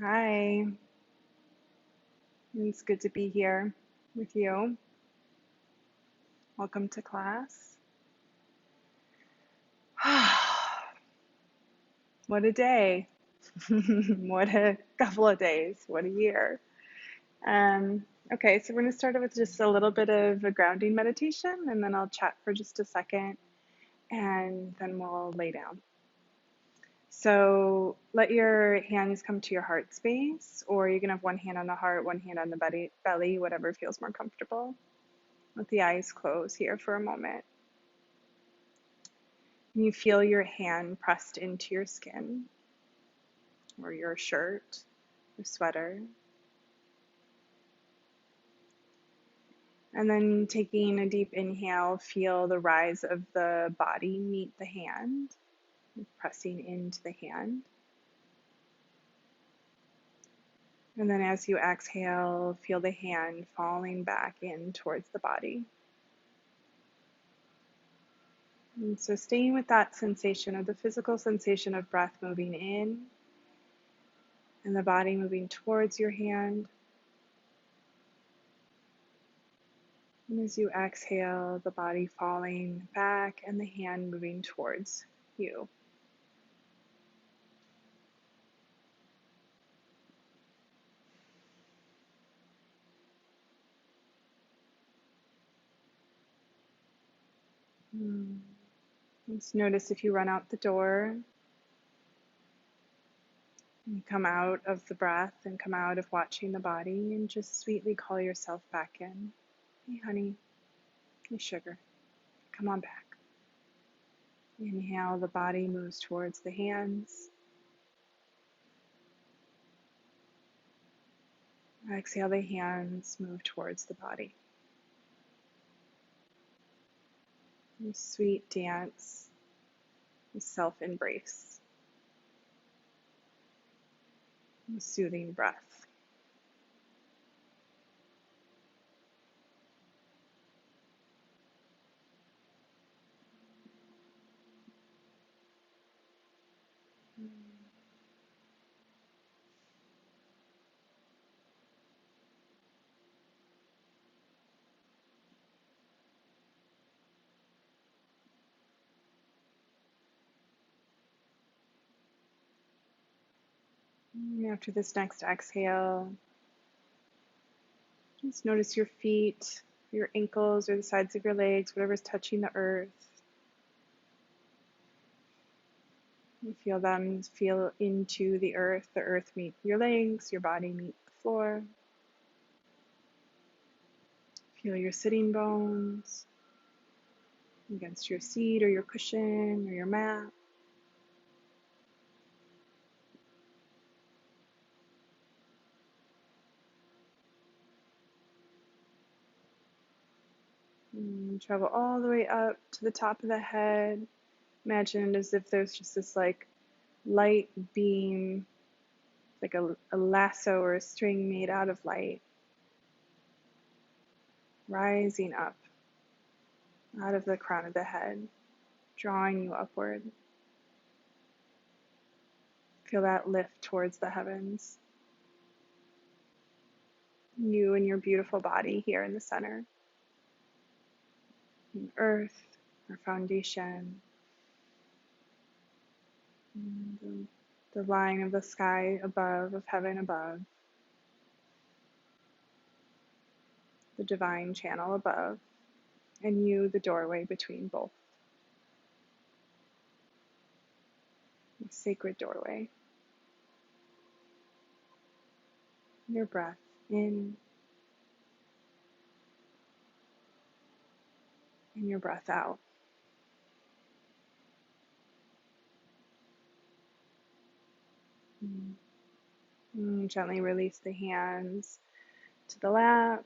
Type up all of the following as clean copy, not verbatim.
Hi, it's good to be here with you. Welcome to class. What a day. What a couple of days. What a year. Um, okay, so we're going to start with just a little bit of a grounding meditation, and then I'll chat for just a second, and then we'll lay down. So let your hands come to your heart space, or you can have one hand on the heart, one hand on the belly, whatever feels more comfortable. Let the eyes close here for a moment. You feel your hand pressed into your skin or your shirt or sweater. And then taking a deep inhale, feel the rise of the body meet the hand, pressing into the hand. And then as you exhale, feel the hand falling back in towards the body. And so staying with that sensation of the physical sensation of breath moving in and the body moving towards your hand. And as you exhale, the body falling back and the hand moving towards you. Just notice if you run out the door, you come out of the breath and come out of watching the body and just sweetly call yourself back in. Hey honey, hey sugar, come on back. Inhale, the body moves towards the hands. Exhale, the hands move towards the body. A sweet dance, a self-embrace, a soothing breath. After this next exhale, just notice your feet, your ankles, or the sides of your legs, whatever's touching the earth. You feel them feel into the earth meet your legs, your body meet the floor. Feel your sitting bones against your seat or your cushion or your mat. And travel all the way up to the top of the head. Imagine it as if there's just this like light beam, like a lasso or a string made out of light, rising up out of the crown of the head, drawing you upward. Feel that lift towards the heavens. You and your beautiful body here in the center. And earth, our foundation. And the line of the sky above, of heaven above. The divine channel above. And you, the doorway between both. The sacred doorway. Your breath in and your breath out. Gently release the hands to the lap.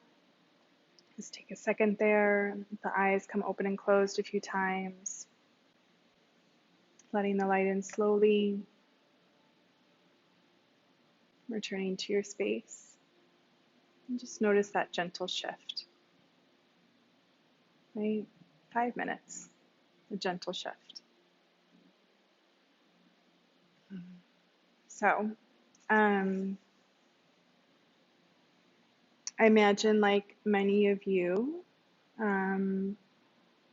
Just take a second there. The eyes come open and closed a few times. Letting the light in slowly. Returning to your space. And just notice that gentle shift. Right? 5 minutes. A gentle shift. So, I imagine, like many of you, um,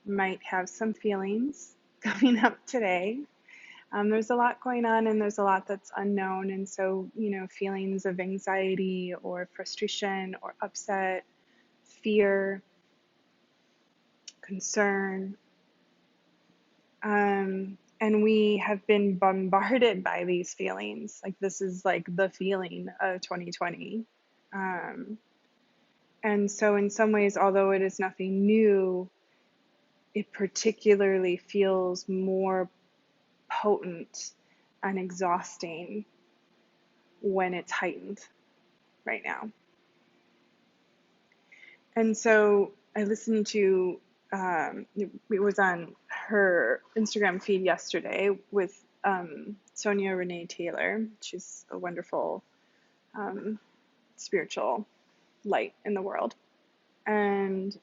might have some feelings coming up today. There's a lot going on and there's a lot that's unknown. And so, feelings of anxiety or frustration or upset, fear, concern. And we have been bombarded by these feelings. Like, this is like the feeling of 2020. Um, and so, in some ways, although it is nothing new, it particularly feels more potent and exhausting when it's heightened right now. And so I listened to, it was on her Instagram feed yesterday with Sonia Renee Taylor. She's a wonderful spiritual light in the world. And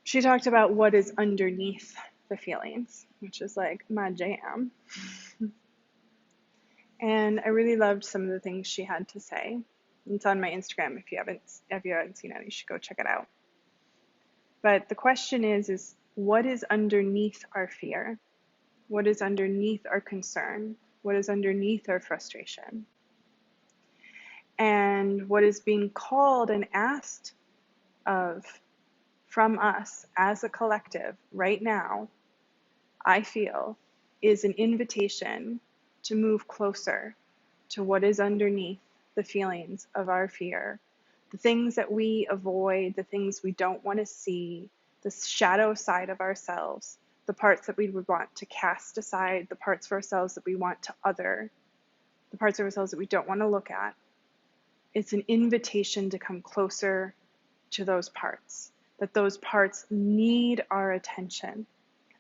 she talked about what is underneath the feelings, which is like my jam. And I really loved some of the things she had to say. It's on my Instagram. If you haven't seen it, you should go check it out. But the question is what is underneath our fear? What is underneath our concern? What is underneath our frustration? And what is being called and asked of from us as a collective right now, I feel, is an invitation to move closer to what is underneath the feelings of our fear, the things that we avoid, the things we don't want to see, the shadow side of ourselves, the parts that we would want to cast aside, the parts of ourselves that we want to other, the parts of ourselves that we don't want to look at. It's an invitation to come closer to those parts, that those parts need our attention,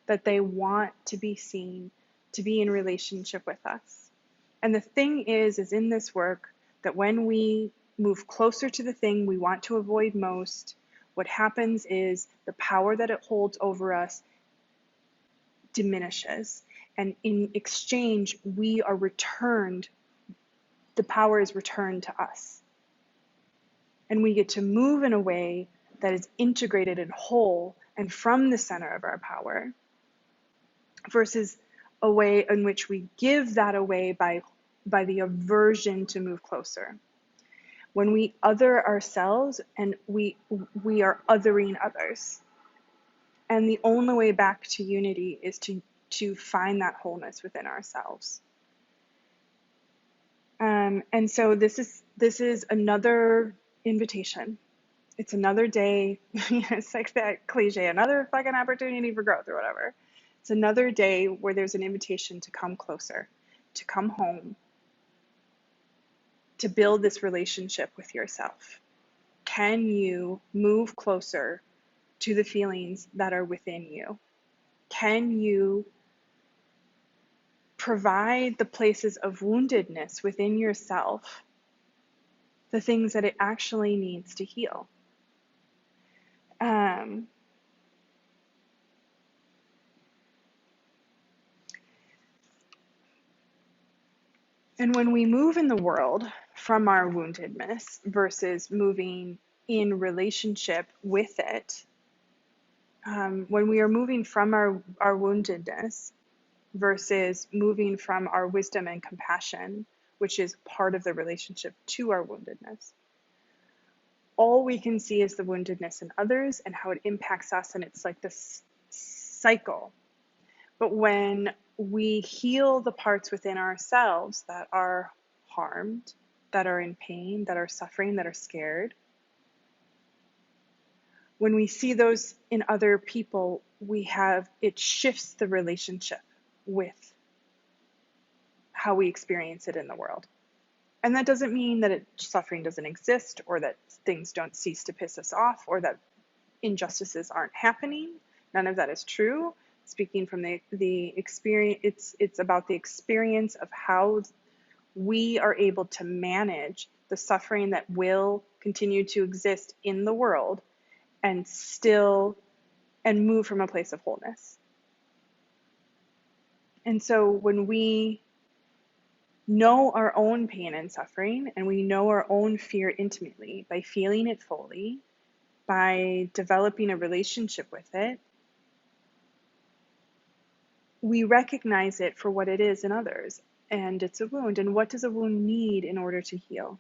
that they want to be seen, to be in relationship with us. And the thing is in this work, that when we move closer to the thing we want to avoid most, what happens is the power that it holds over us diminishes. And in exchange, we are returned, the power is returned to us. And we get to move in a way that is integrated and whole and from the center of our power, versus a way in which we give that away by the aversion to move closer. When we other ourselves, and we are othering others. And the only way back to unity is to find that wholeness within ourselves. And so this is another invitation. It's another day. It's like that cliche, another fucking opportunity for growth or whatever. It's another day where there's an invitation to come closer, to come home, to build this relationship with yourself. Can you move closer to the feelings that are within you? Can you provide the places of woundedness within yourself the things that it actually needs to heal? And when we move in the world from our woundedness versus moving in relationship with it, when we are moving from our woundedness versus moving from our wisdom and compassion, which is part of the relationship to our woundedness, all we can see is the woundedness in others and how it impacts us, and it's like this cycle. But when we heal the parts within ourselves that are harmed, that are in pain, that are suffering, that are scared, when we see those in other people, it shifts the relationship with how we experience it in the world. And that doesn't mean that suffering doesn't exist, or that things don't cease to piss us off, or that injustices aren't happening. None of that is true. Speaking from the experience, it's about the experience of how we are able to manage the suffering that will continue to exist in the world and move from a place of wholeness. And so when we know our own pain and suffering, and we know our own fear intimately by feeling it fully, by developing a relationship with it, we recognize it for what it is in others. And it's a wound. And what does a wound need in order to heal?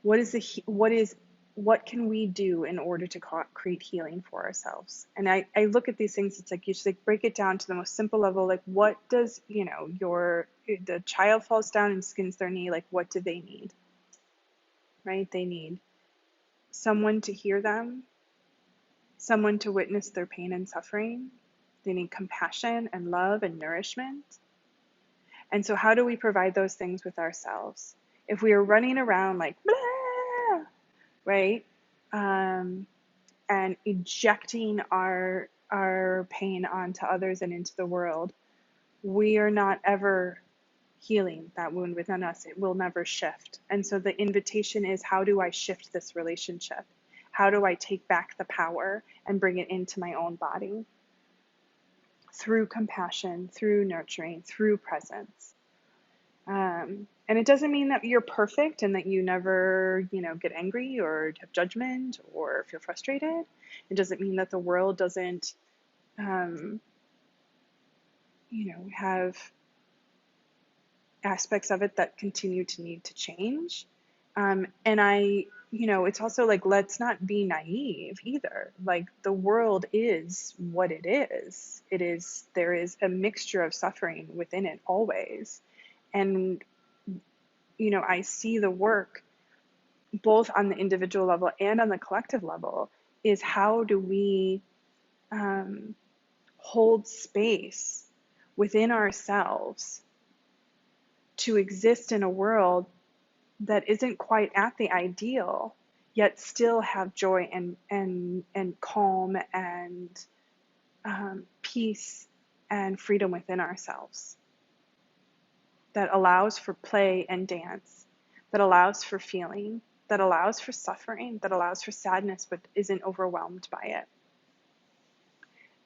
What can we do in order to create healing for ourselves? And I look at these things, it's like you just like break it down to the most simple level. Like, what does, the child falls down and skins their knee, like what do they need? Right? They need someone to hear them, someone to witness their pain and suffering. They need compassion and love and nourishment. And so how do we provide those things with ourselves? If we are running around like, blah, right? And ejecting our pain onto others and into the world, we are not ever healing that wound within us. It will never shift. And so the invitation is, how do I shift this relationship? How do I take back the power and bring it into my own body? Through compassion, through nurturing, through presence. And it doesn't mean that you're perfect and that you never, get angry or have judgment or feel frustrated. It doesn't mean that the world doesn't, have aspects of it that continue to need to change. It's also like, let's not be naive either. Like, the world is what it is. There is a mixture of suffering within it always. And, I see the work both on the individual level and on the collective level is, how do we hold space within ourselves to exist in a world that isn't quite at the ideal, yet still have joy and calm and peace and freedom within ourselves, that allows for play and dance, that allows for feeling, that allows for suffering, that allows for sadness, but isn't overwhelmed by it.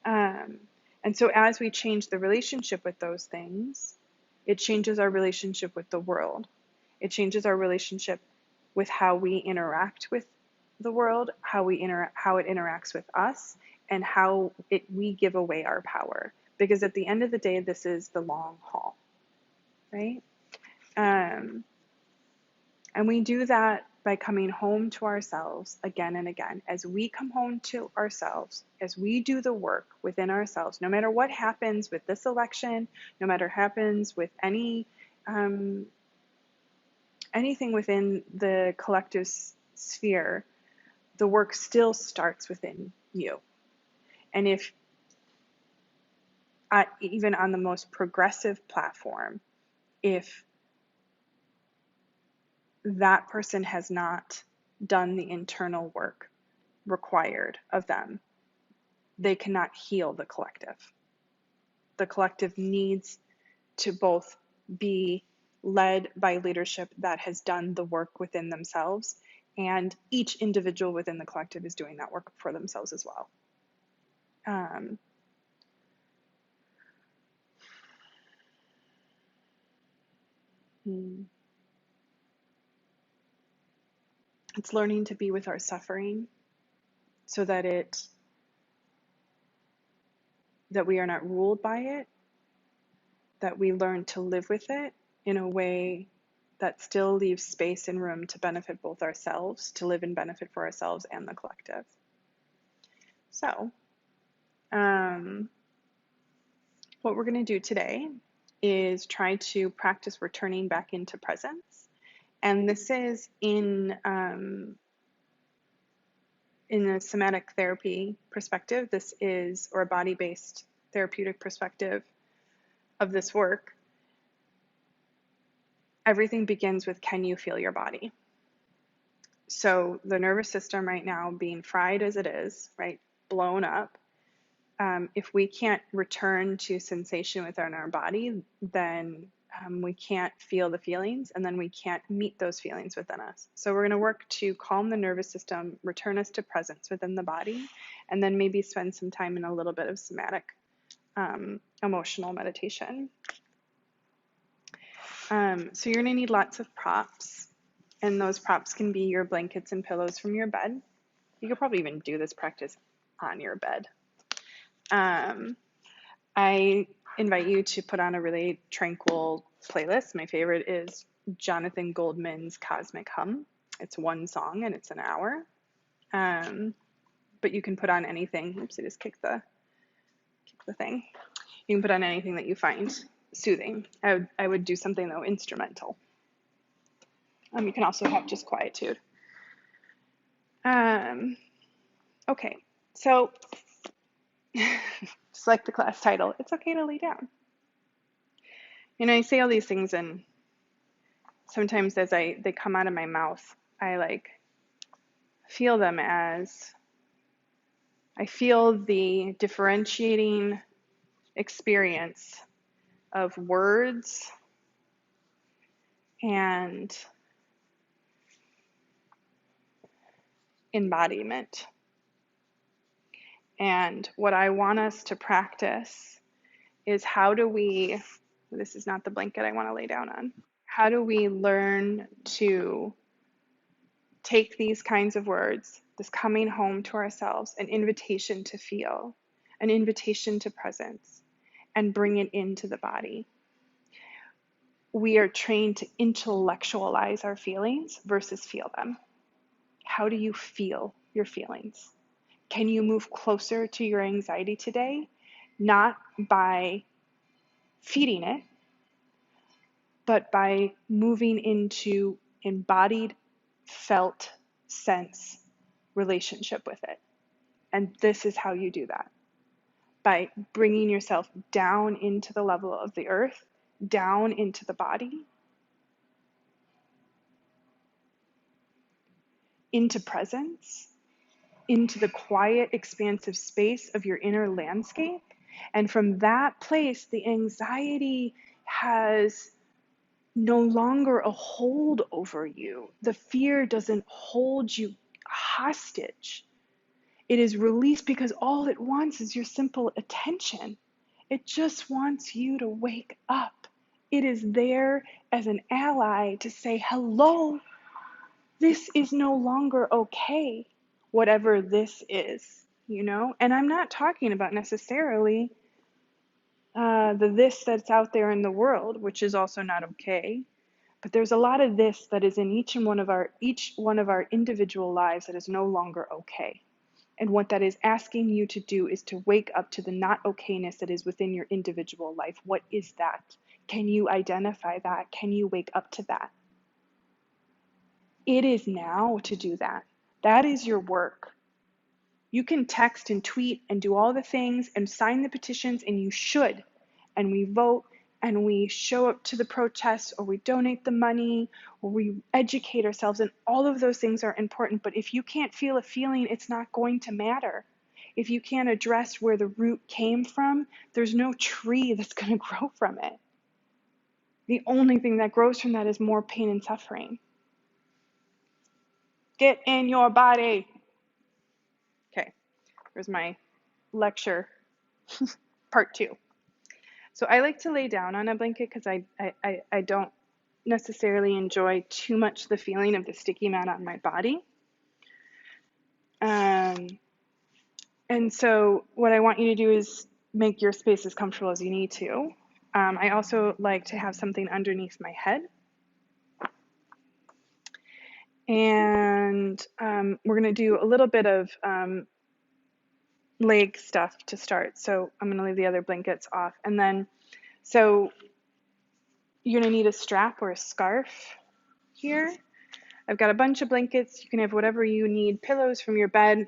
And so as we change the relationship with those things, it changes our relationship with the world. It changes our relationship with how we interact with the world, how it interacts with us, and how we give away our power. Because at the end of the day, this is the long haul, right? And we do that by coming home to ourselves again and again. As we come home to ourselves, as we do the work within ourselves, no matter what happens with this election, no matter what happens with anything within the collective sphere, the work still starts within you. And if even on the most progressive platform, if that person has not done the internal work required of them, they cannot heal the collective. The collective needs to both be led by leadership that has done the work within themselves, and each individual within the collective is doing that work for themselves as well. It's learning to be with our suffering so that we are not ruled by it, that we learn to live with it in a way that still leaves space and room to benefit both ourselves, to live and benefit for ourselves and the collective. So, what we're going to do today is try to practice returning back into presence. And this is in a somatic therapy perspective. This is, or a body-based therapeutic perspective of this work. Everything begins with, can you feel your body? So the nervous system right now, being fried as it is, right, blown up, if we can't return to sensation within our body, then we can't feel the feelings, and then we can't meet those feelings within us. So we're going to work to calm the nervous system, return us to presence within the body, and then maybe spend some time in a little bit of somatic emotional meditation. So you're going to need lots of props, and those props can be your blankets and pillows from your bed. You could probably even do this practice on your bed. I invite you to put on a really tranquil playlist. My favorite is Jonathan Goldman's Cosmic Hum. It's one song and it's an hour. But you can put on anything. Oops, I just kicked the thing. You can put on anything that you find soothing. I would do something though instrumental. You can also have just quietude. Okay, so just like the class title, it's okay to lay down. You know, I say all these things, and sometimes as they come out of my mouth, I feel them as I feel the differentiating experience of words and embodiment. And what I want us to practice is this is not the blanket I want to lay down on. How do we learn to take these kinds of words, this coming home to ourselves, an invitation to feel, an invitation to presence, and bring it into the body? We are trained to intellectualize our feelings versus feel them. How do you feel your feelings? Can you move closer to your anxiety today? Not by feeding it, but by moving into embodied, felt sense relationship with it. And this is how you do that. By bringing yourself down into the level of the earth, down into the body, into presence, into the quiet, expansive space of your inner landscape. And from that place, the anxiety has no longer a hold over you. The fear doesn't hold you hostage. It is released because all it wants is your simple attention. It just wants you to wake up. It is there as an ally to say, hello, this is no longer okay, whatever this is, you know? And I'm not talking about necessarily the this that's out there in the world, which is also not okay. But there's a lot of this that is in each one of our individual lives that is no longer okay. And what that is asking you to do is to wake up to the not okayness that is within your individual life. What is that? Can you identify that? Can you wake up to that? It is now to do that. That is your work. You can text and tweet and do all the things and sign the petitions, and you should. And we vote and we show up to the protests, or we donate the money, or we educate ourselves, and all of those things are important. But if you can't feel a feeling, it's not going to matter. If you can't address where the root came from, there's no tree that's going to grow from it. The only thing that grows from that is more pain and suffering. Get in your body. Okay, here's my lecture, part 2. So I like to lay down on a blanket because I don't necessarily enjoy too much the feeling of the sticky mat on my body. And so what I want you to do is make your space as comfortable as you need to. I also like to have something underneath my head. And we're going to do a little bit of leg stuff to start. So I'm going to leave the other blankets off. And then, so you're going to need a strap or a scarf here. I've got a bunch of blankets. You can have whatever you need, pillows from your bed.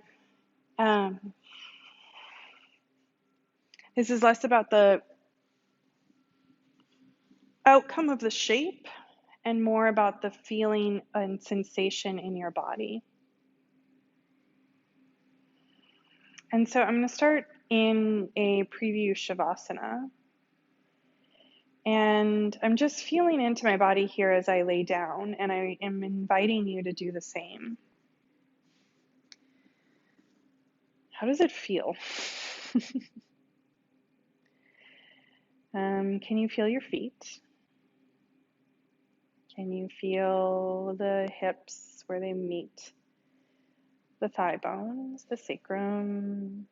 This is less about the outcome of the shape and more about the feeling and sensation in your body. And so I'm going to start in a preview Shavasana. And I'm just feeling into my body here as I lay down, and I am inviting you to do the same. How does it feel? Can you feel your feet? Can you feel the hips where they meet the thigh bones, the sacrum,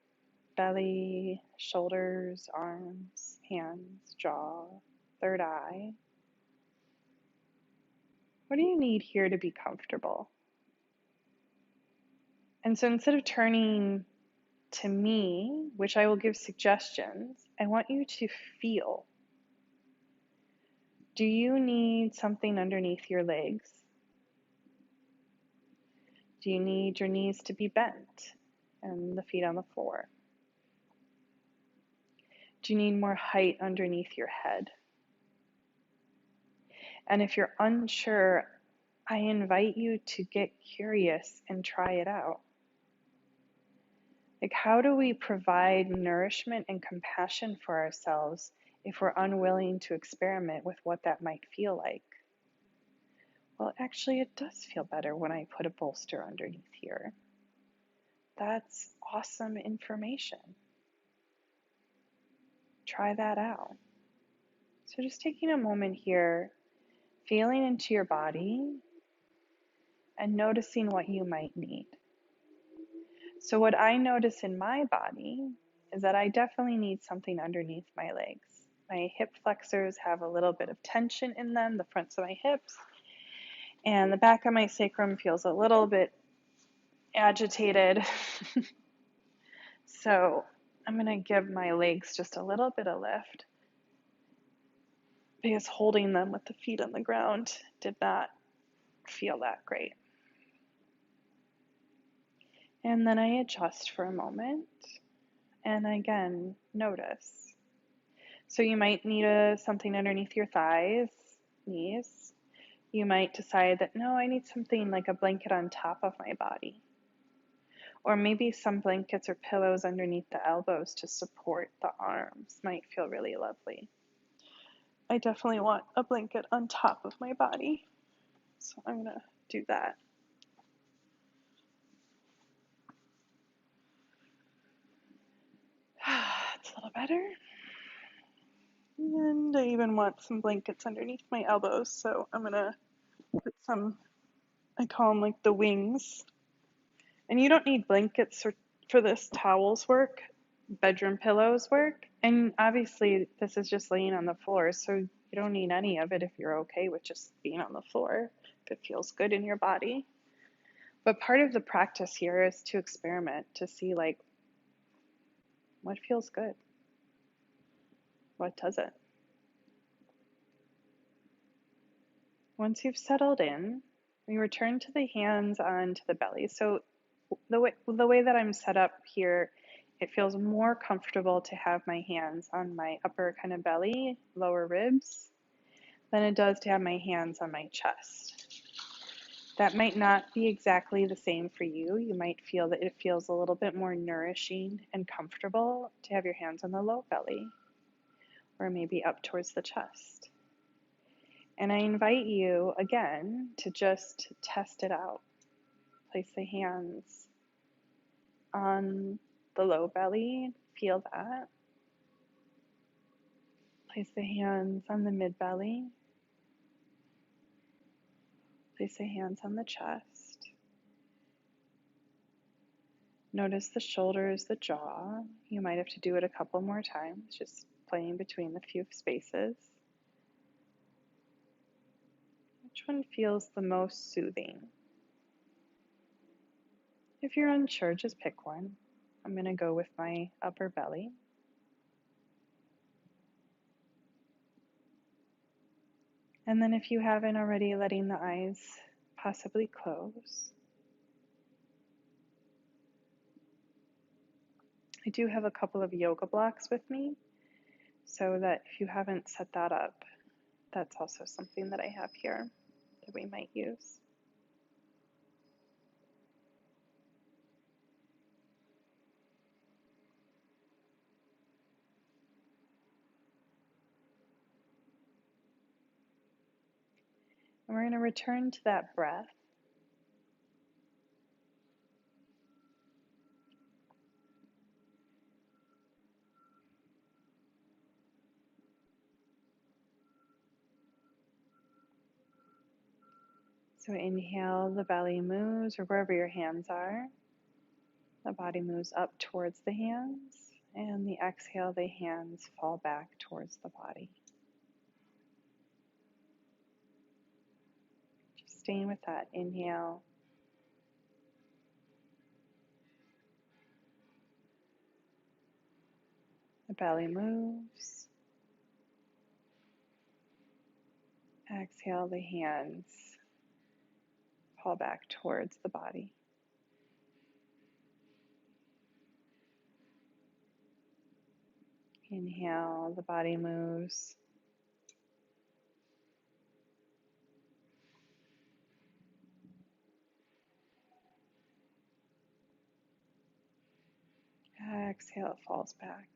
belly, shoulders, arms, hands, jaw, third eye? What do you need here to be comfortable? And so instead of turning to me, which I will give suggestions, I want you to feel. Do you need something underneath your legs? Do you need your knees to be bent and the feet on the floor? Do you need more height underneath your head? And if you're unsure, I invite you to get curious and try it out. Like, how do we provide nourishment and compassion for ourselves if we're unwilling to experiment with what that might feel like? Well, actually, it does feel better when I put a bolster underneath here. That's awesome information. Try that out. So just taking a moment here, feeling into your body and noticing what you might need. So what I notice in my body is that I definitely need something underneath my legs. My hip flexors have a little bit of tension in them, the fronts of my hips, and the back of my sacrum feels a little bit agitated. So I'm going to give my legs just a little bit of lift, because holding them with the feet on the ground did not feel that great. And then I adjust for a moment and again notice. So you might need something underneath your thighs, knees. You might decide that, no, I need something like a blanket on top of my body. Or maybe some blankets or pillows underneath the elbows to support the arms might feel really lovely. I definitely want a blanket on top of my body, so I'm going to do that. It's a little better. And I even want some blankets underneath my elbows, so I'm going to put some, I call them like the wings. And you don't need blankets for this. Towels work, bedroom pillows work, and obviously this is just laying on the floor, so you don't need any of it if you're okay with just being on the floor, if it feels good in your body. But part of the practice here is to experiment, to see like what feels good, what doesn't. Once you've settled in, we return to the hands onto the belly. So the way that I'm set up here, it feels more comfortable to have my hands on my upper kind of belly, lower ribs, than it does to have my hands on my chest. That might not be exactly the same for you. You might feel that it feels a little bit more nourishing and comfortable to have your hands on the low belly, or maybe up towards the chest. And I invite you again to just test it out. Place the hands on the low belly, feel that. Place the hands on the mid belly. Place the hands on the chest. Notice the shoulders, the jaw. You might have to do it a couple more times, just playing between the few spaces. Which one feels the most soothing? If you're unsure, just pick one. I'm going to go with my upper belly. And then if you haven't already, letting the eyes possibly close. I do have a couple of yoga blocks with me, so that if you haven't set that up, that's also something that I have here that we might use. And we're going to return to that breath. So inhale, the belly moves, or wherever your hands are. The body moves up towards the hands, and the exhale, the hands fall back towards the body. Just staying with that. Inhale. The belly moves. Exhale, the hands fall back towards the body. Inhale, the body moves. Exhale, it falls back.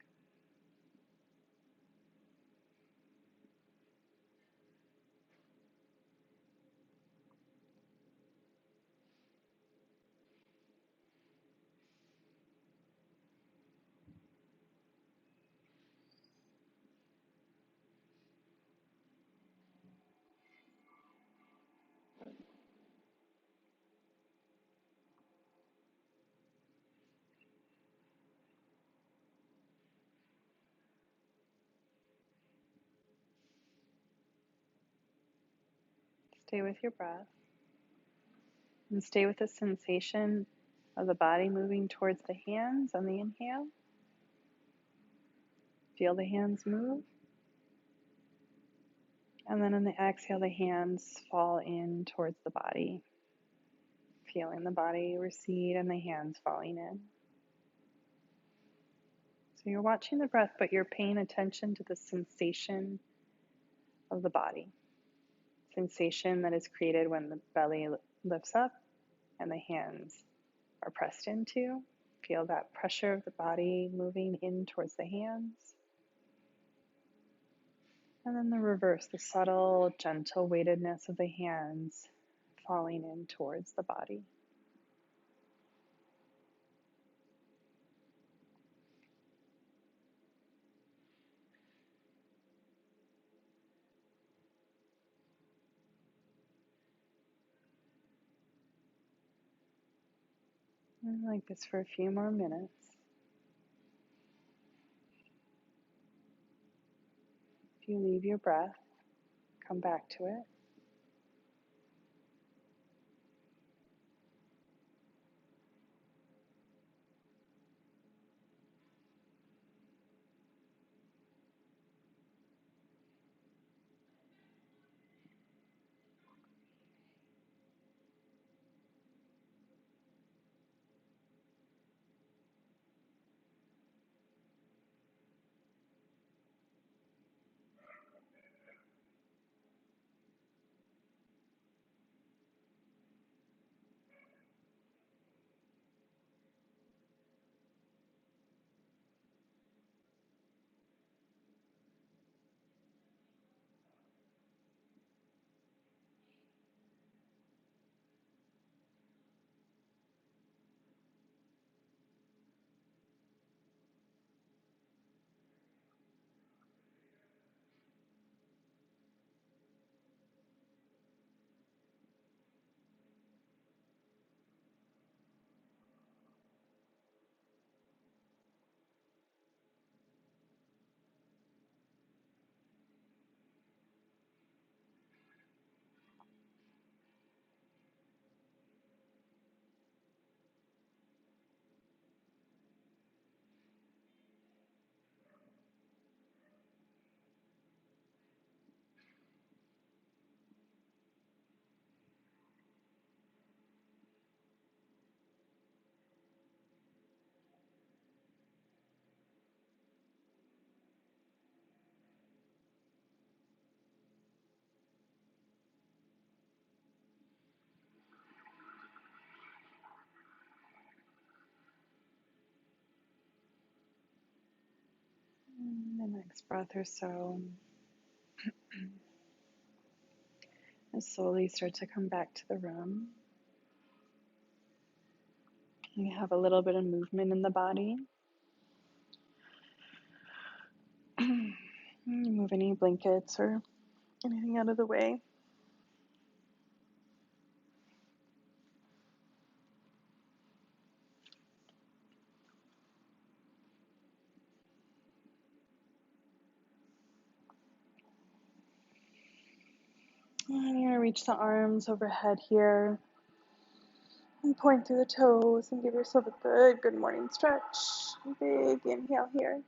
Stay with your breath and stay with the sensation of the body moving towards the hands on the inhale. Feel the hands move. And then on the exhale, the hands fall in towards the body. Feeling the body recede and the hands falling in. So you're watching the breath, but you're paying attention to the sensation of the body. Sensation that is created when the belly lifts up and the hands are pressed into. Feel that pressure of the body moving in towards the hands. And then the reverse, the subtle, gentle weightedness of the hands falling in towards the body. And like this for a few more minutes. If you leave your breath, come back to it. The next breath or so, and slowly start to come back to the room. You have a little bit of movement in the body. Move any blankets or anything out of the way. reach the arms overhead here and point through the toes and give yourself a good morning stretch. Big inhale here.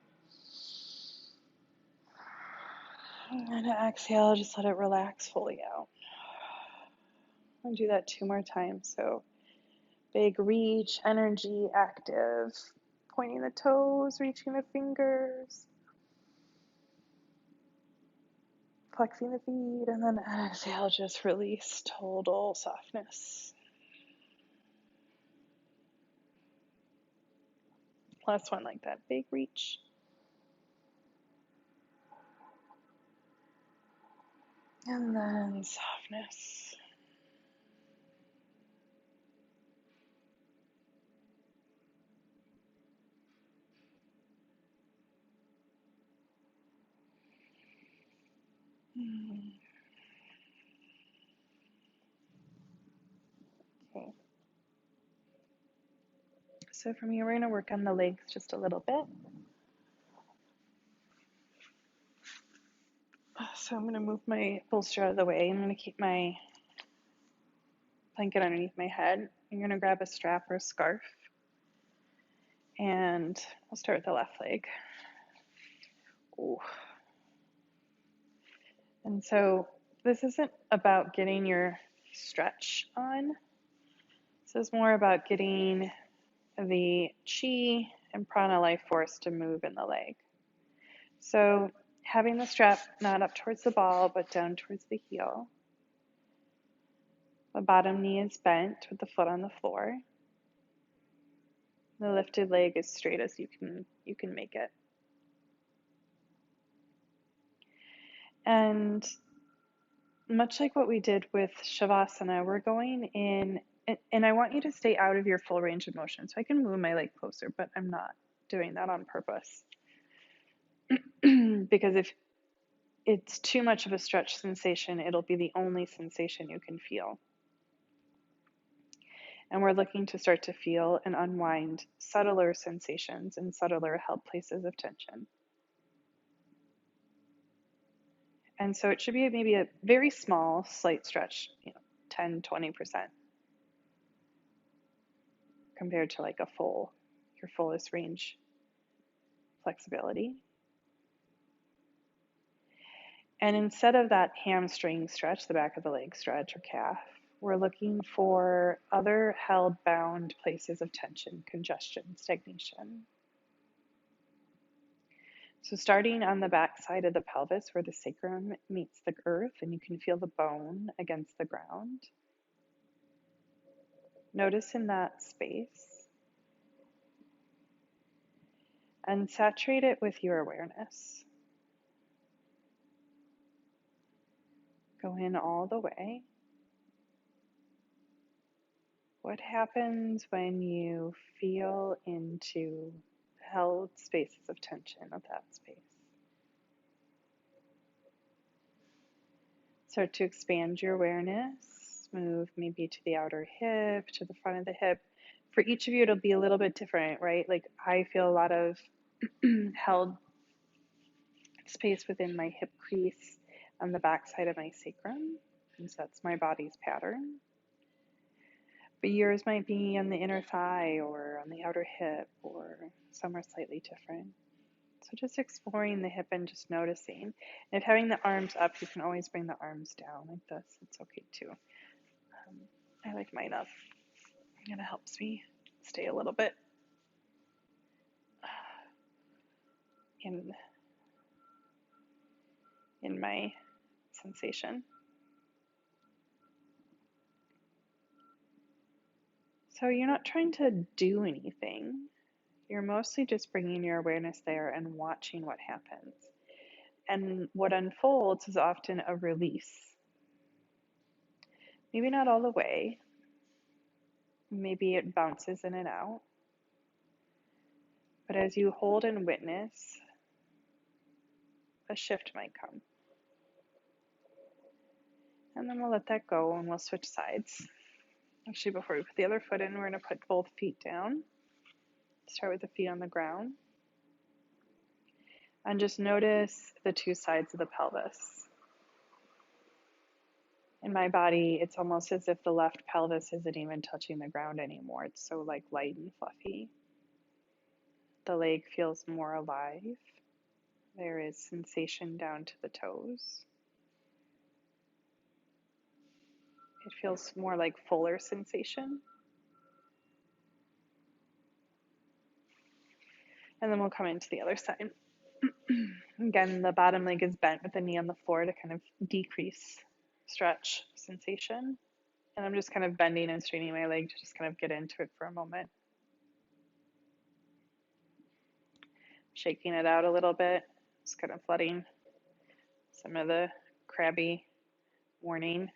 And exhale, just let it relax fully out. I'll do that 2 more times. So big reach, energy, active, pointing the toes, reaching the fingers, flexing the feet, and then exhale, just release, total softness. Last one like that, big reach. And then softness. Okay. So from here, we're going to work on the legs just a little bit. So I'm going to move my bolster out of the way. I'm going to keep my blanket underneath my head. I'm going to grab a strap or a scarf. And I'll start with the left leg. Ooh. And so this isn't about getting your stretch on. This is more about getting the chi and prana life force to move in the leg. So having the strap not up towards the ball, but down towards the heel. The bottom knee is bent with the foot on the floor. The lifted leg as straight as you can make it. And much like what we did with Shavasana, we're going in, and I want you to stay out of your full range of motion. So I can move my leg closer, but I'm not doing that on purpose. Because if it's too much of a stretch sensation, it'll be the only sensation you can feel. And we're looking to start to feel and unwind subtler sensations and subtler held places of tension. And so it should be maybe a very small, slight stretch, 10, 20% compared to like your fullest range flexibility. And instead of that hamstring stretch, the back of the leg stretch or calf, we're looking for other held bound places of tension, congestion, stagnation. So starting on the back side of the pelvis where the sacrum meets the earth and you can feel the bone against the ground. Notice in that space and saturate it with your awareness. Go in all the way. What happens when you feel into held spaces of tension of that space? Start to expand your awareness. Move maybe to the outer hip, to the front of the hip. For each of you, it'll be a little bit different, right? Like I feel a lot of held space within my hip crease on the back side of my sacrum. And so that's my body's pattern. But yours might be on the inner thigh or on the outer hip or somewhere slightly different. So just exploring the hip and just noticing. And if having the arms up, you can always bring the arms down like this. It's okay too. I like mine up. It helps me stay a little bit in my sensation. So you're not trying to do anything. You're mostly just bringing your awareness there and watching what happens. And what unfolds is often a release. Maybe not all the way. Maybe it bounces in and out. But as you hold and witness, a shift might come. And then we'll let that go and we'll switch sides. Actually, before we put the other foot in, we're going to put both feet down. Start with the feet on the ground. And just notice the two sides of the pelvis. In my body, it's almost as if the left pelvis isn't even touching the ground anymore. It's so like light and fluffy. The leg feels more alive. There is sensation down to the toes. It feels more like fuller sensation. And then we'll come into the other side. Again, the bottom leg is bent with the knee on the floor to kind of decrease stretch sensation. And I'm just kind of bending and straightening my leg to just kind of get into it for a moment. Shaking it out a little bit, just kind of letting some of the crabby morning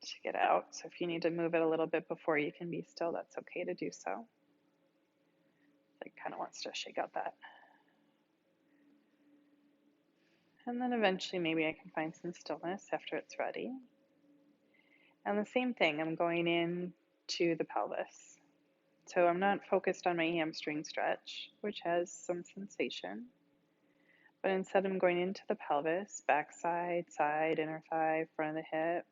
to get out. So if you need to move it a little bit before you can be still, that's okay to do so. It kind of wants to shake out that. And then eventually maybe I can find some stillness after it's ready. And the same thing, I'm going in to the pelvis. So I'm not focused on my hamstring stretch, which has some sensation, but instead I'm going into the pelvis, back side, side, inner thigh, front of the hip.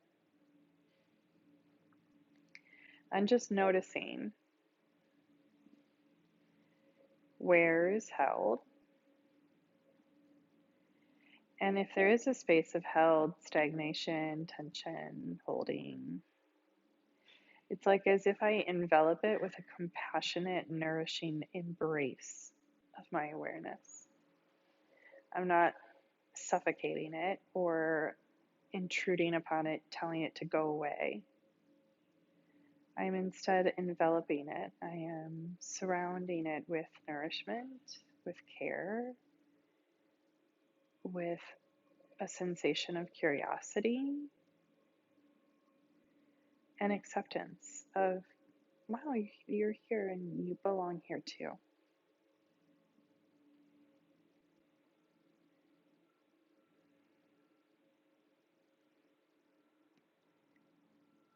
I'm just noticing where is held. And if there is a space of held, stagnation, tension, holding, it's like as if I envelop it with a compassionate, nourishing embrace of my awareness. I'm not suffocating it or intruding upon it, telling it to go away. I'm instead enveloping it. I am surrounding it with nourishment, with care, with a sensation of curiosity and acceptance of, wow, you're here and you belong here too.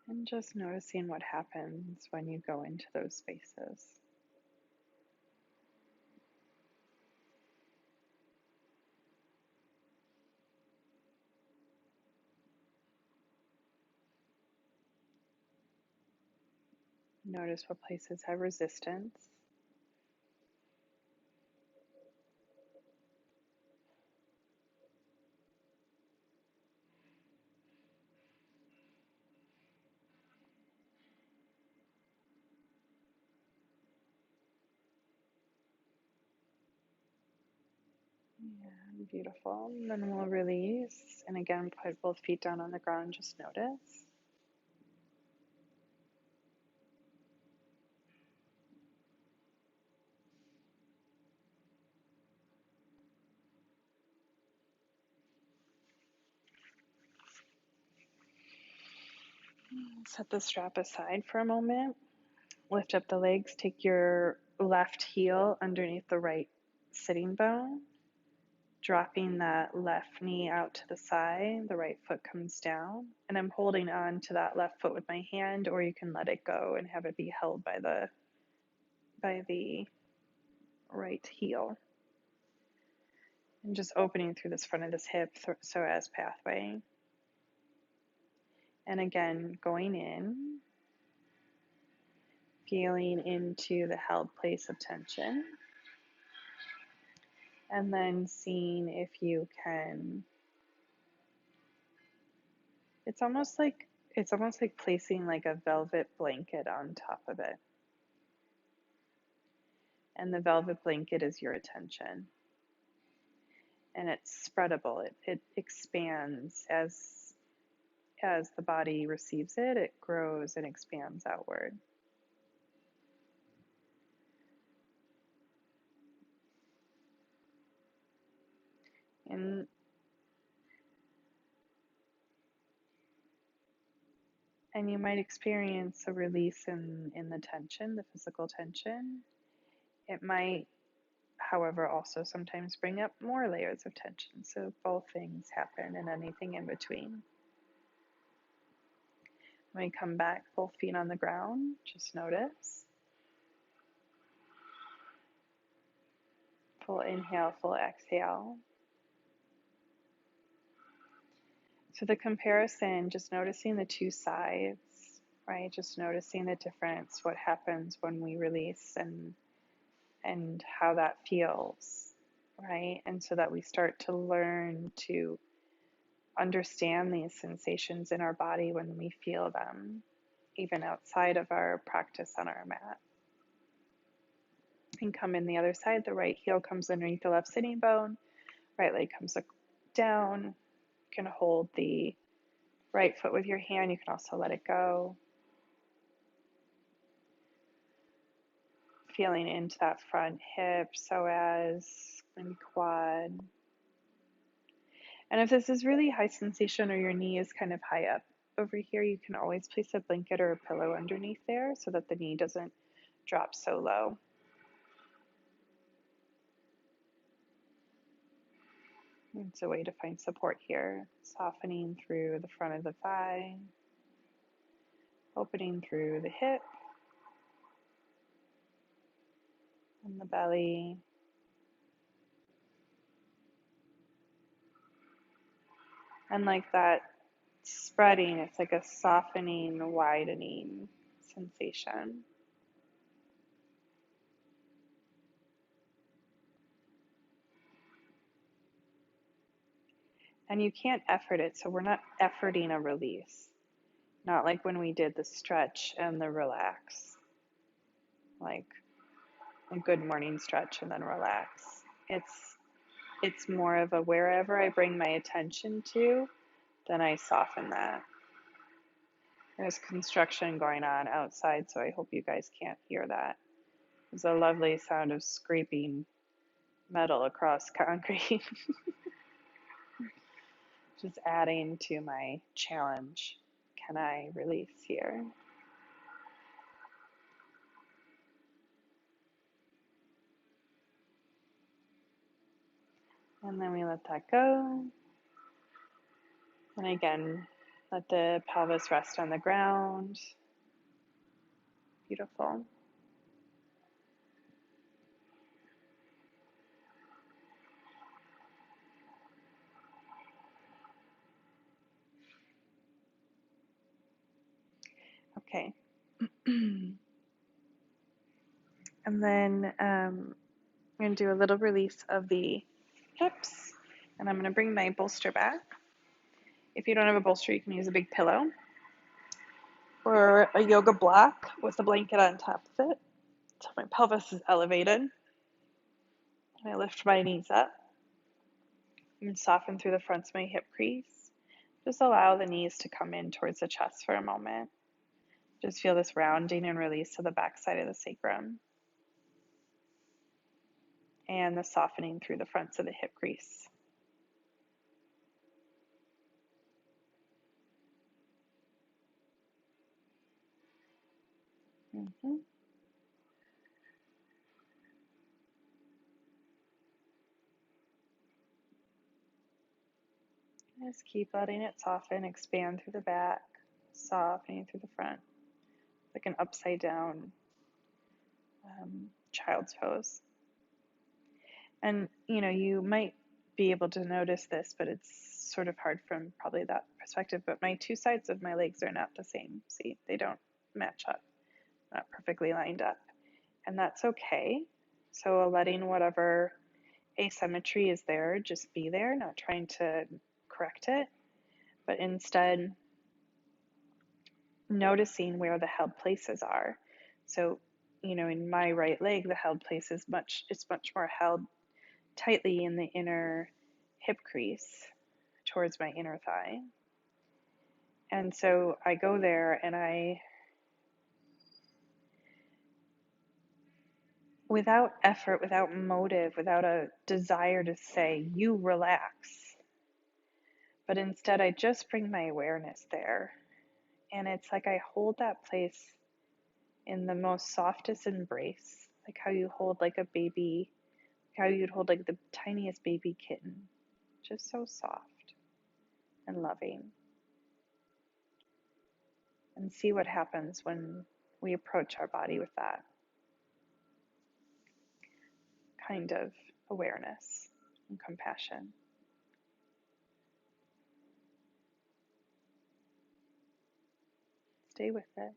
And just noticing what happens when you go into those spaces. Notice what places have resistance. Yeah, beautiful. And then we'll release. And again, put both feet down on the ground. Just notice. Set the strap aside for a moment. Lift up the legs. Take your left heel underneath the right sitting bone. Dropping that left knee out to the side, the right foot comes down, and I'm holding on to that left foot with my hand, or you can let it go and have it be held by the right heel. And just opening through this front of this hip, psoas pathway. And again, going in, feeling into the held place of tension. And then seeing if you can, it's almost like placing like a velvet blanket on top of it. And the velvet blanket is your attention. And it's spreadable. It expands as the body receives it. It grows and expands outward. And you might experience a release in the tension, the physical tension. It might, however, also sometimes bring up more layers of tension. So both things happen and anything in between. When we come back, both feet on the ground, just notice. Full inhale, full exhale. So the comparison, just noticing the two sides, right? Just noticing the difference, what happens when we release and how that feels, right? And so that we start to learn to understand these sensations in our body when we feel them, even outside of our practice on our mat. And come in the other side. The right heel comes underneath the left sitting bone, right leg comes down. You can hold the right foot with your hand. You can also let it go. Feeling into that front hip, psoas, and quad. And if this is really high sensation or your knee is kind of high up over here, you can always place a blanket or a pillow underneath there so that the knee doesn't drop so low. It's a way to find support here, softening through the front of the thigh, opening through the hip and the belly. And like that spreading, it's like a softening, widening sensation. And you can't effort it, so we're not efforting a release. Not like when we did the stretch and the relax, like a good morning stretch and then relax. It's more of a wherever I bring my attention to, then I soften that. There's construction going on outside, so I hope you guys can't hear that. There's a lovely sound of scraping metal across concrete. Just adding to my challenge. Can I release here? And then we let that go. And again, let the pelvis rest on the ground. Beautiful. Okay. And then I'm going to do a little release of the hips. And I'm going to bring my bolster back. If you don't have a bolster, you can use a big pillow or a yoga block with a blanket on top of it. So my pelvis is elevated. And I lift my knees up and soften through the fronts of my hip crease. Just allow the knees to come in towards the chest for a moment. Just feel this rounding and release to the back side of the sacrum. And the softening through the fronts of the hip crease. Just keep letting it soften, expand through the back, softening through the front, like an upside down child's pose. And you might be able to notice this, but it's sort of hard from probably that perspective. But my two sides of my legs are not the same. See, they don't match up, not perfectly lined up. And that's okay. So letting whatever asymmetry is there just be there, not trying to correct it, but instead noticing where the held places are. So, in my right leg, the held place is much more held tightly in the inner hip crease towards my inner thigh. And so I go there and I, without effort, without motive, without a desire to say, you relax, but instead I just bring my awareness there. And it's like I hold that place in the most softest embrace, like how you hold like a baby, how you'd hold like the tiniest baby kitten, just so soft and loving. And see what happens when we approach our body with that kind of awareness and compassion. Stay with it.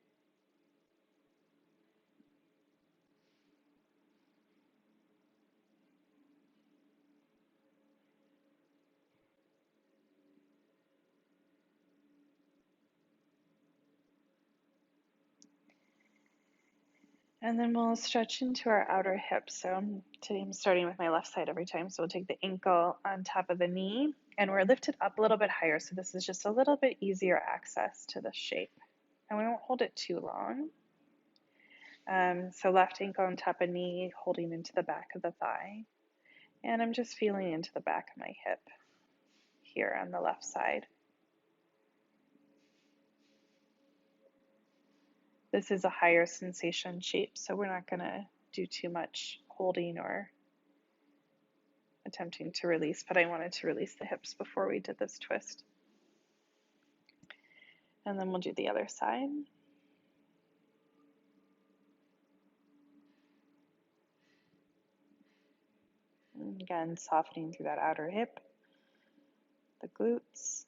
And then we'll stretch into our outer hips. So today I'm starting with my left side every time. So we'll take the ankle on top of the knee and we're lifted up a little bit higher. So this is just a little bit easier access to the shape. And we won't hold it too long. So left ankle on top of knee, holding into the back of the thigh. And I'm just feeling into the back of my hip here on the left side. This is a higher sensation shape, so we're not going to do too much holding or attempting to release, but I wanted to release the hips before we did this twist. And then we'll do the other side. And again, softening through that outer hip, the glutes.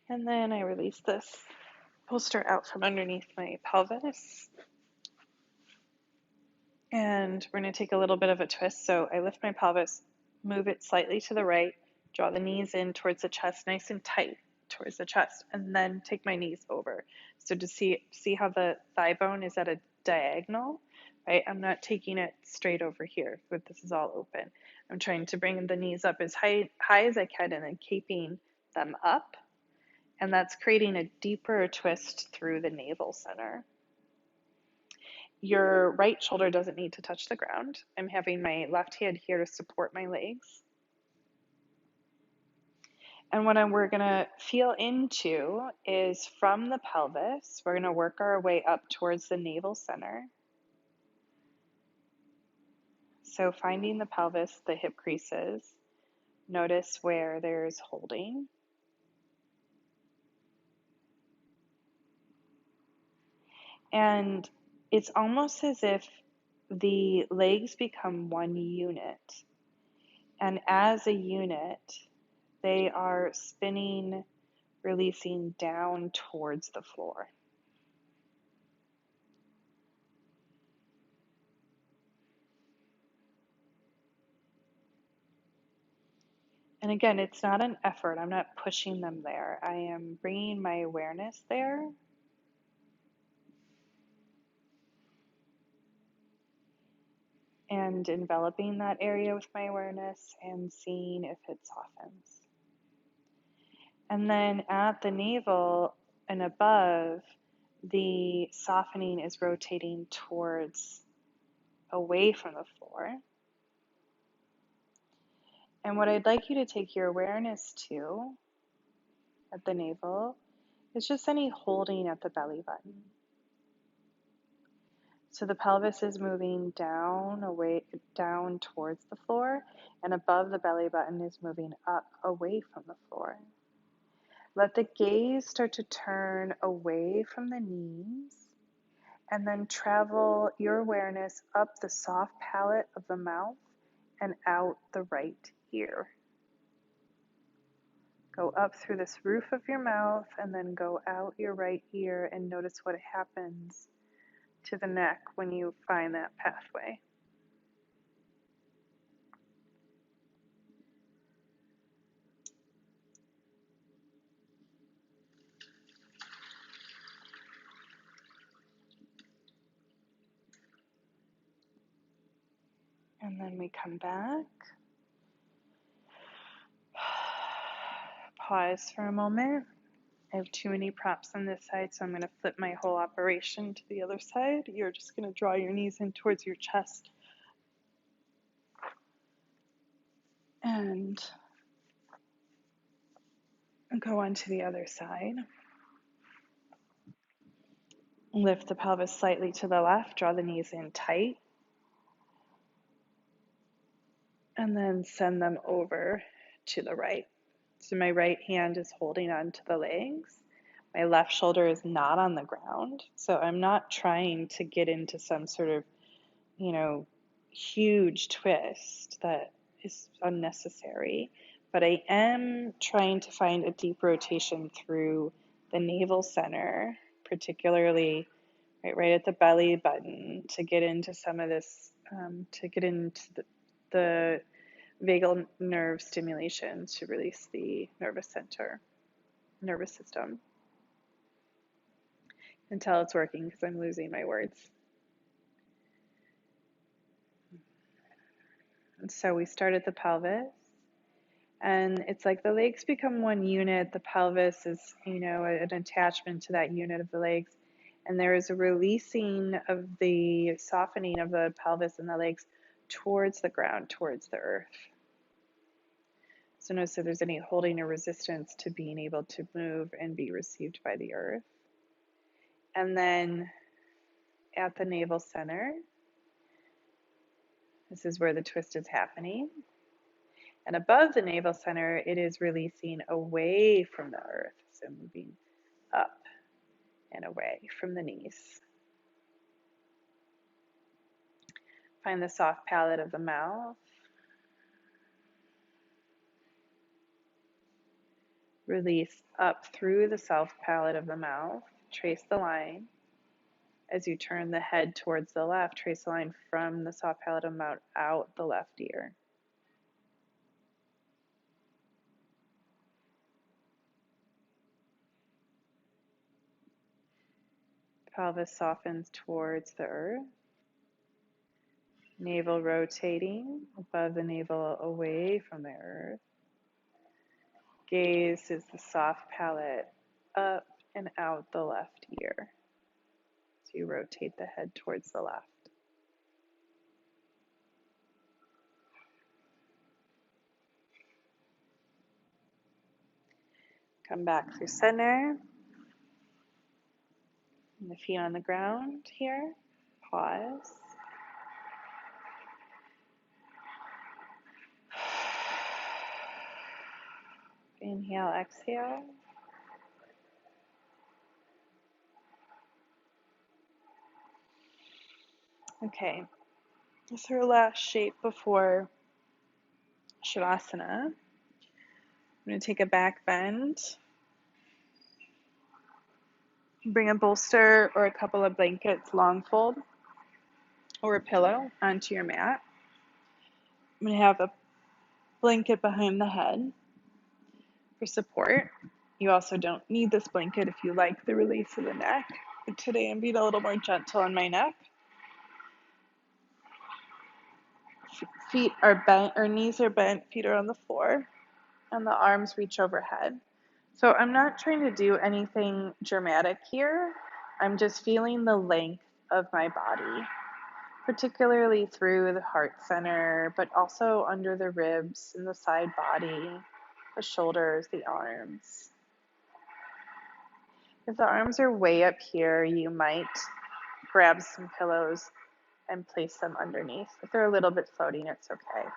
And then I release this bolster out from underneath my pelvis. And we're going to take a little bit of a twist. So I lift my pelvis, move it slightly to the right, draw the knees in towards the chest, nice and tight towards the chest, and then take my knees over. So to see how the thigh bone is at a diagonal, right? I'm not taking it straight over here, but this is all open. I'm trying to bring the knees up as high as I can and then keeping them up. And that's creating a deeper twist through the navel center. Your right shoulder doesn't need to touch the ground. I'm having my left hand here to support my legs. And what we're going to feel into is from the pelvis, we're going to work our way up towards the navel center. So finding the pelvis, the hip creases, notice where there's holding. And it's almost as if the legs become one unit. And as a unit, they are spinning, releasing down towards the floor. And again, it's not an effort. I'm not pushing them there. I am bringing my awareness there. And enveloping that area with my awareness and seeing if it softens. And then at the navel and above, the softening is rotating towards away from the floor. And what I'd like you to take your awareness to at the navel is just any holding at the belly button. So the pelvis is moving down, away, down towards the floor, and above the belly button is moving up, away from the floor. Let the gaze start to turn away from the knees, and then travel your awareness up the soft palate of the mouth and out the right ear. Go up through this roof of your mouth and then go out your right ear and notice what happens to the neck when you find that pathway. And then we come back. Pause for a moment. I have too many props on this side, so I'm going to flip my whole operation to the other side. You're just going to draw your knees in towards your chest. And go on to the other side. Lift the pelvis slightly to the left, draw the knees in tight. And then send them over to the right. So my right hand is holding on to the legs. My left shoulder is not on the ground. So I'm not trying to get into some sort of, huge twist that is unnecessary, but I am trying to find a deep rotation through the navel center, particularly right at the belly button, to get into some of this, to get into the vagal nerve stimulation to release the nervous system. Until it's working because I'm losing my words. And so we start at the pelvis, and it's like the legs become one unit. The pelvis is, an attachment to that unit of the legs. And there is a releasing of the softening of the pelvis and the legs towards the ground, towards the earth. So notice if there's any holding or resistance to being able to move and be received by the earth. And then at the navel center, this is where the twist is happening. And above the navel center, it is releasing away from the earth. So moving up and away from the knees. Find the soft palate of the mouth. Release up through the soft palate of the mouth. Trace the line. As you turn the head towards the left, trace the line from the soft palate of the mouth out the left ear. Pelvis softens towards the earth. Navel rotating above the navel, away from the earth. Gaze is the soft palate up and out the left ear. So you rotate the head towards the left. Come back through center. And the feet on the ground here. Pause. Inhale, exhale. Okay, this is our last shape before Shavasana. I'm going to take a back bend. Bring a bolster or a couple of blankets, long fold, or a pillow onto your mat. I'm going to have a blanket behind the head for support. You also don't need this blanket if you like the release of the neck. But today I'm being a little more gentle on my neck. Feet are bent, or knees are bent, feet are on the floor, and the arms reach overhead. So I'm not trying to do anything dramatic here. I'm just feeling the length of my body, particularly through the heart center, but also under the ribs and the side body, the shoulders, the arms. If the arms are way up here, you might grab some pillows and place them underneath. If they're a little bit floating, it's okay.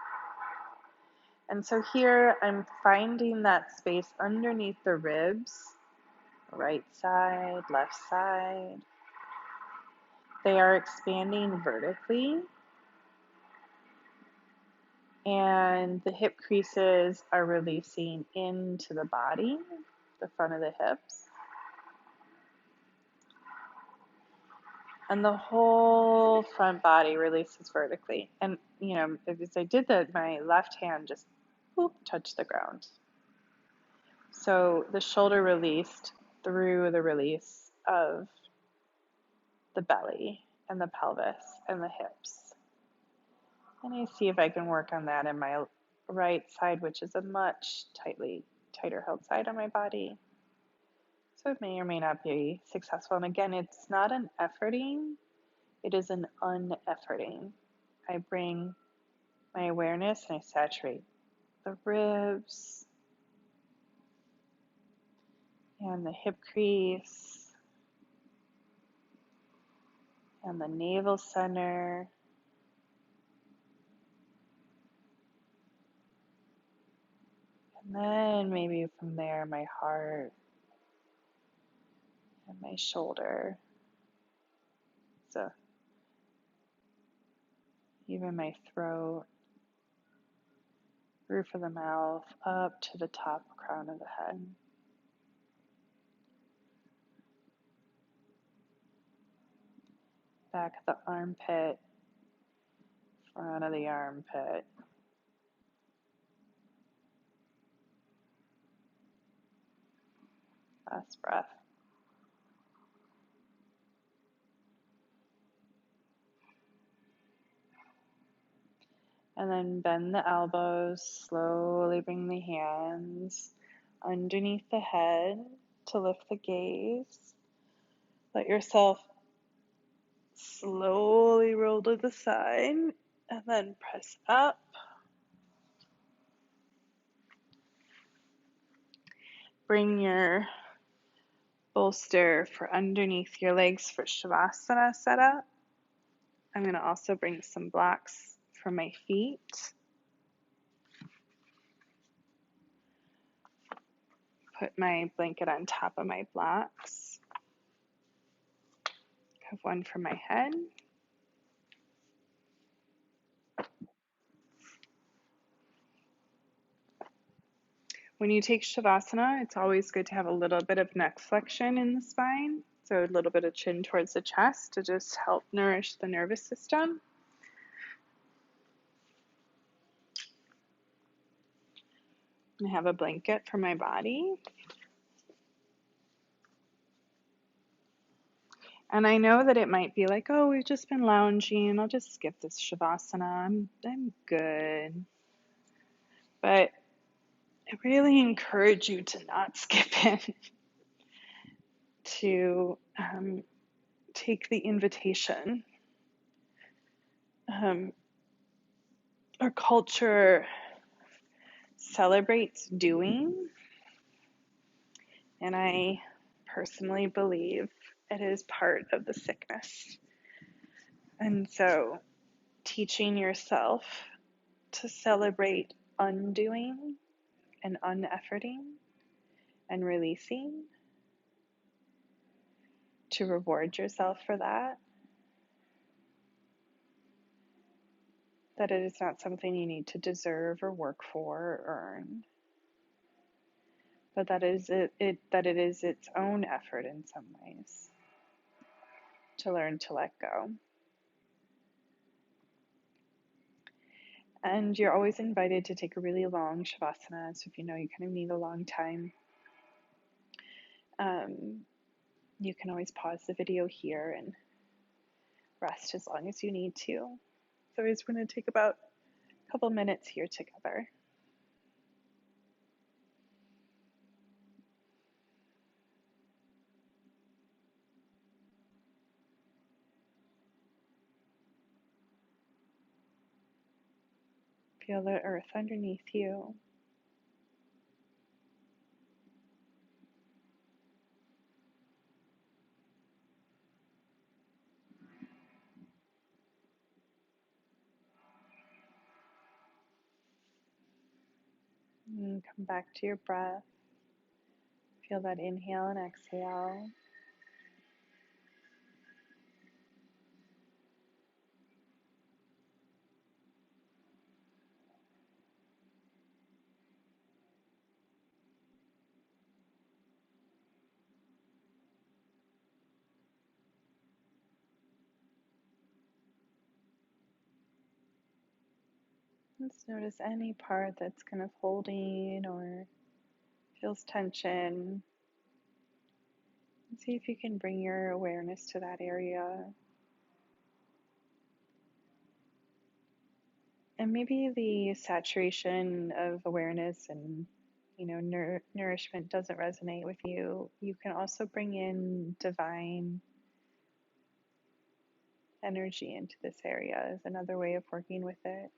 And so here I'm finding that space underneath the ribs, right side, left side. They are expanding vertically, and the hip creases are releasing into the body, the front of the hips. And the whole front body releases vertically. And, as I did that, my left hand just touched the ground. So the shoulder released through the release of the belly and the pelvis and the hips. And I see if I can work on that in my right side, which is a much tighter held side of my body. So it may or may not be successful. And again, it's not an efforting, it is an unefforting. I bring my awareness and I saturate the ribs and the hip crease and the navel center. And then maybe from there, my heart and my shoulder. So even my throat. roof of the mouth, up to the top crown of the head. Back of the armpit, front of the armpit. Last breath. And then bend the elbows, slowly bring the hands underneath the head to lift the gaze. Let yourself slowly roll to the side and then press up. Bring your bolster for underneath your legs for Shavasana setup. I'm going to also bring some blocks for my feet. Put my blanket on top of my blocks. Have one for my head. When you take Shavasana, it's always good to have a little bit of neck flexion in the spine. So a little bit of chin towards the chest to just help nourish the nervous system. I have a blanket for my body. And I know that it might be like, oh, we've just been lounging. I'll just skip this Shavasana. I'm good. But I really encourage you to not skip it, to take the invitation. Our culture celebrates doing, and I personally believe it is part of the sickness. And so teaching yourself to celebrate undoing and unefforting and releasing, to reward yourself for that it is not something you need to deserve or work for or earn, but that it is its own effort in some ways to learn to let go. And you're always invited to take a really long Shavasana, so if you know you kind of need a long time, you can always pause the video here and rest as long as you need to. So we're just going to take about a couple minutes here together. Feel the earth underneath you. And come back to your breath. Feel that inhale and exhale. Let's notice any part that's kind of holding or feels tension. And see if you can bring your awareness to that area. And maybe the saturation of awareness and nourishment doesn't resonate with you. You can also bring in divine energy into this area as another way of working with it.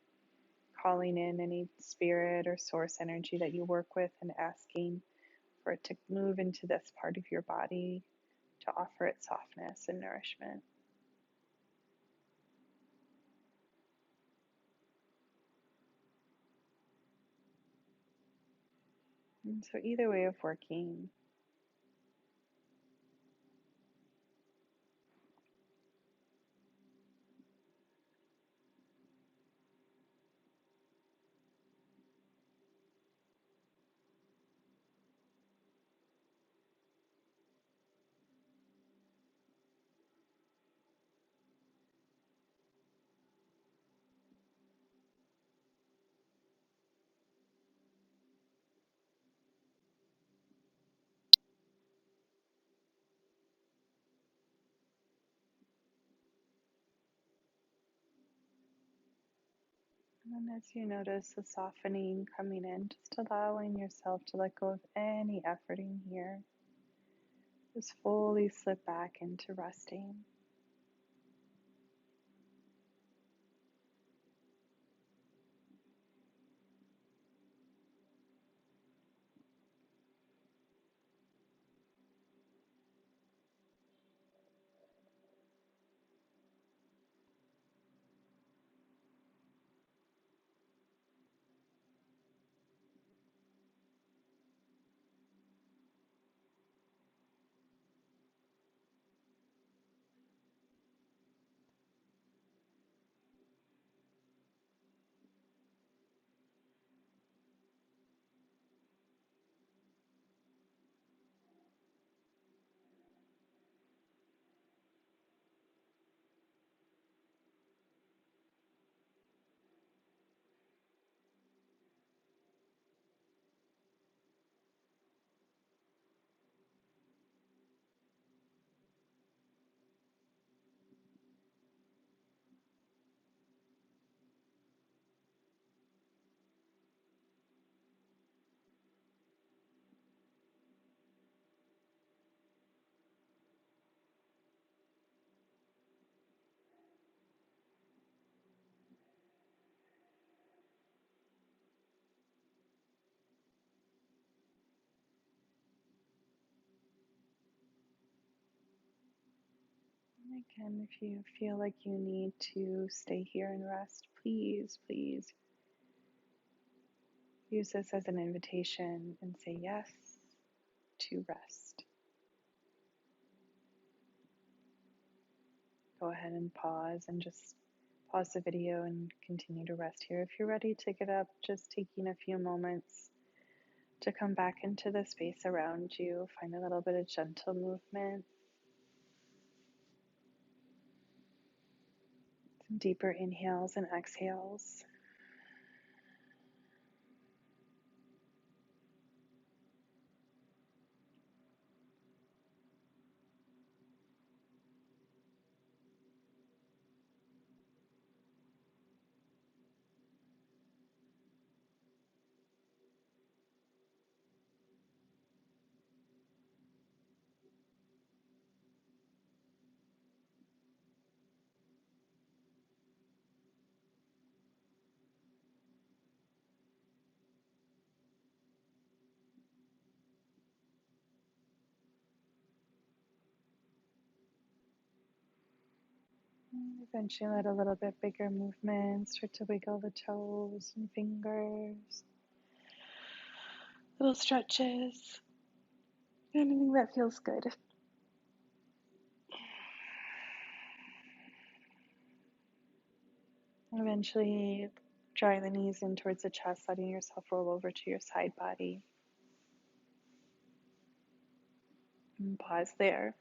Calling in any spirit or source energy that you work with and asking for it to move into this part of your body to offer it softness and nourishment. And so either way of working, And as you notice the softening coming in, just allowing yourself to let go of any efforting here. Just fully slip back into resting. And again, if you feel like you need to stay here and rest, please, please use this as an invitation and say yes to rest. Go ahead and pause and just pause the video and continue to rest here. If you're ready to get up, just taking a few moments to come back into the space around you, find a little bit of gentle movement, some deeper inhales and exhales. Eventually let a little bit bigger movement, start to wiggle the toes and fingers, little stretches, anything that feels good. Eventually drawing the knees in towards the chest, letting yourself roll over to your side body. And pause there.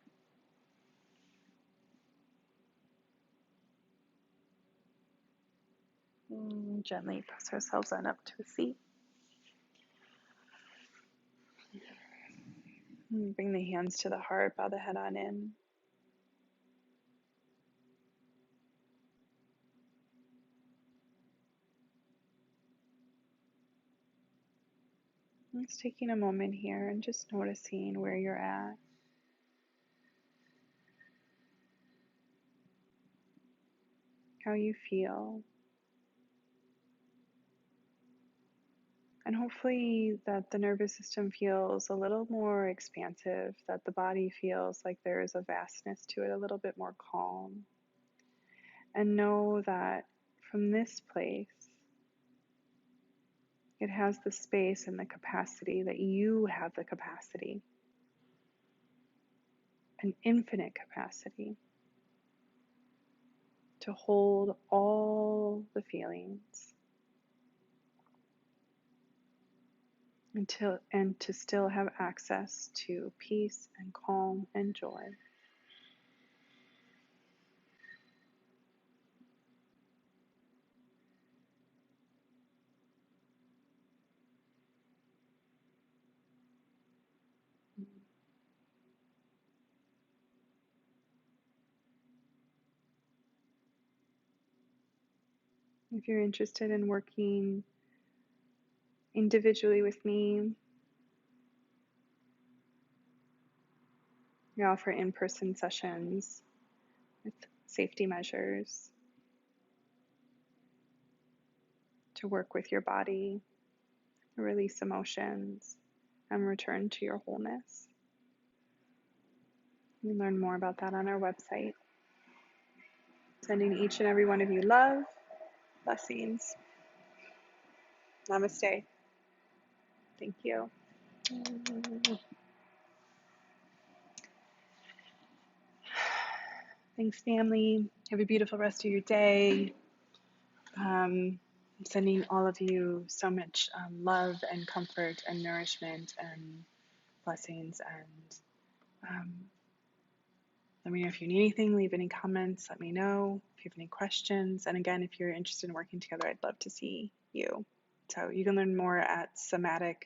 And gently press ourselves on up to a seat. And bring the hands to the heart, bow the head on in. Just taking a moment here and just noticing where you're at. How you feel. And hopefully that the nervous system feels a little more expansive, that the body feels like there is a vastness to it, a little bit more calm. And know that from this place, it has the space and the capacity that you have the capacity, an infinite capacity to hold all the feelings and to still have access to peace and calm and joy. If you're interested in working individually with me, we offer in-person sessions with safety measures to work with your body, release emotions, and return to your wholeness. You can learn more about that on our website. Sending each and every one of you love, blessings. Namaste. Thank you. Thanks, family. Have a beautiful rest of your day. I'm sending all of you so much love and comfort and nourishment and blessings. And let me know if you need anything. Leave any comments. Let me know if you have any questions. And again, if you're interested in working together, I'd love to see you. So you can learn more at somatic